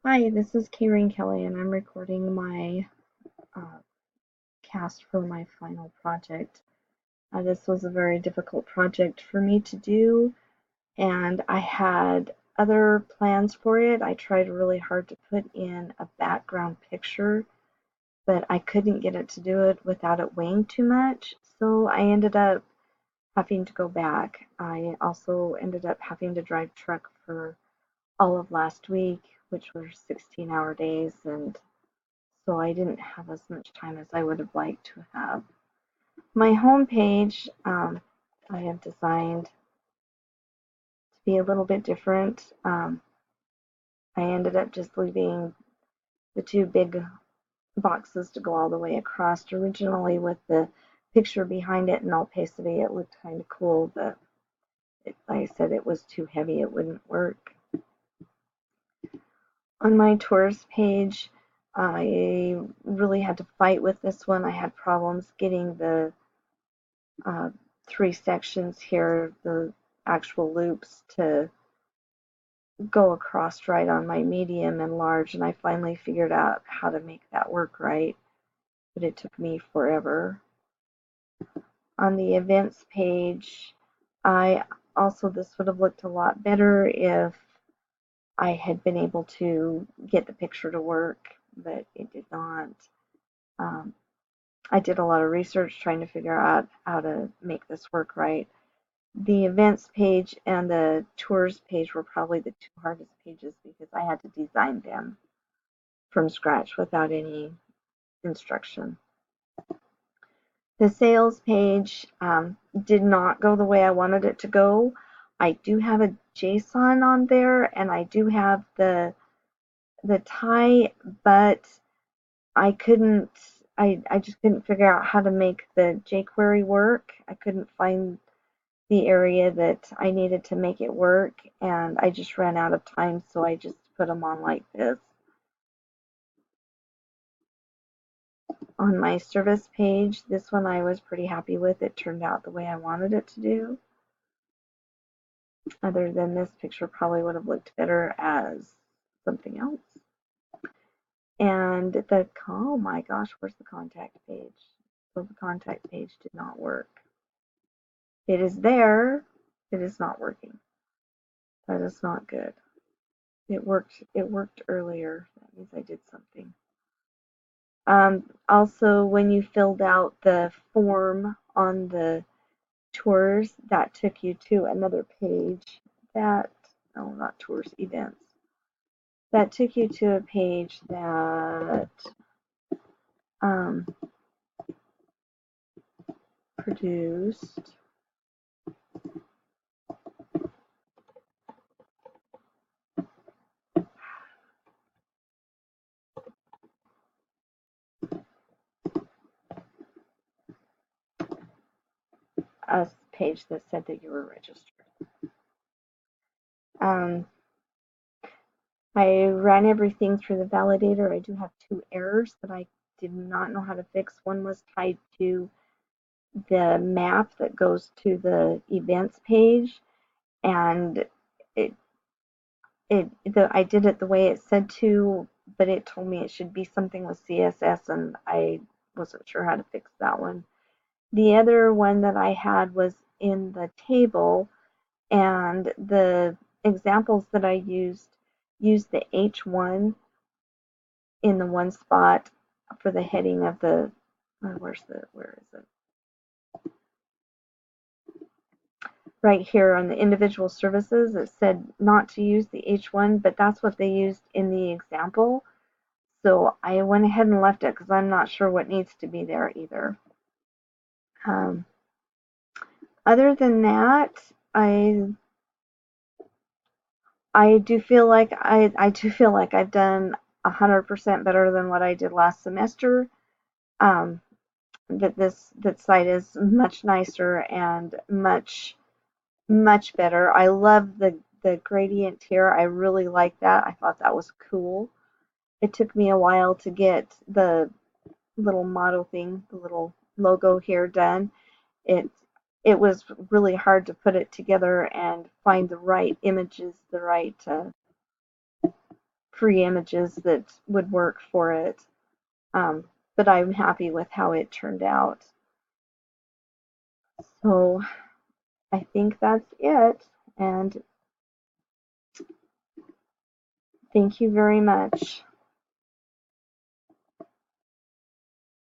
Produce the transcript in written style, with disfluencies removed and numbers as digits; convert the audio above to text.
Hi, this is Karen Kelly, and I'm recording my uh, cast for my final project. This was a very difficult project for me to do, and I had other plans for it. I tried really hard to put in a background picture, but I couldn't get it to do it without it weighing too much, so I ended up having to go back. I also ended up having to drive truck for all of last week, which were 16-hour days, and so I didn't have as much time as I would have liked to have. My homepage I have designed to be a little bit different. I ended up just leaving the two big boxes to go all the way across. Originally, with the picture behind it in opacity, it looked kind of cool, but like I said, it was too heavy, it wouldn't work. On my tours page, I really had to fight with this one. I had problems getting the uh, three sections here, the actual loops, to go across right on my medium and large, and I finally figured out how to make that work right, but it took me forever. On the events page, I also, this would have looked a lot better if I had been able to get the picture to work, but it did not. Um, I did a lot of research trying to figure out how to make this work right. The events page and the tours page were probably the two hardest pages because I had to design them from scratch without any instruction. The sales page did not go the way I wanted it to go. I do have a JSON on there, and I do have the tie, but I couldn't. I just couldn't figure out how to make the jQuery work. I couldn't find the area that I needed to make it work, and I just ran out of time, so I just put them on like this. On my service page, this one I was pretty happy with. It turned out the way I wanted it to do. Other than this picture probably would have looked better as something else. And oh my gosh, where's the contact page? So the contact page did not work. It is there, it is not working. That is not good. It worked earlier. That means I did something. Also, when you filled out the form on the tours, that took you to another page that, no, not tours, events. That took you to a page that um, produced a page that said that you were registered. Um, I ran everything through the validator. I do have two errors that I did not know how to fix. One was tied to the map that goes to the events page, and it I did it the way it said to, but it told me it should be something with CSS, and I wasn't sure how to fix that one. The other one that I had was in the table, and the examples that I used the H1 in the one spot for the heading of the where is it? Right here on the individual services, it said not to use the H1, but that's what they used in the example. So I went ahead and left it because I'm not sure what needs to be there either. Um, Other than that, I I do feel like I've done 100% better than what I did last semester. Um, that site is much nicer and much better. I love the gradient here. I really like that. I thought that was cool. It took me a while to get the little model thing, the little logo here done. It it was really hard to put it together and find the right images, the right free images that would work for it. But I'm happy with how it turned out. So I think that's it. And thank you very much.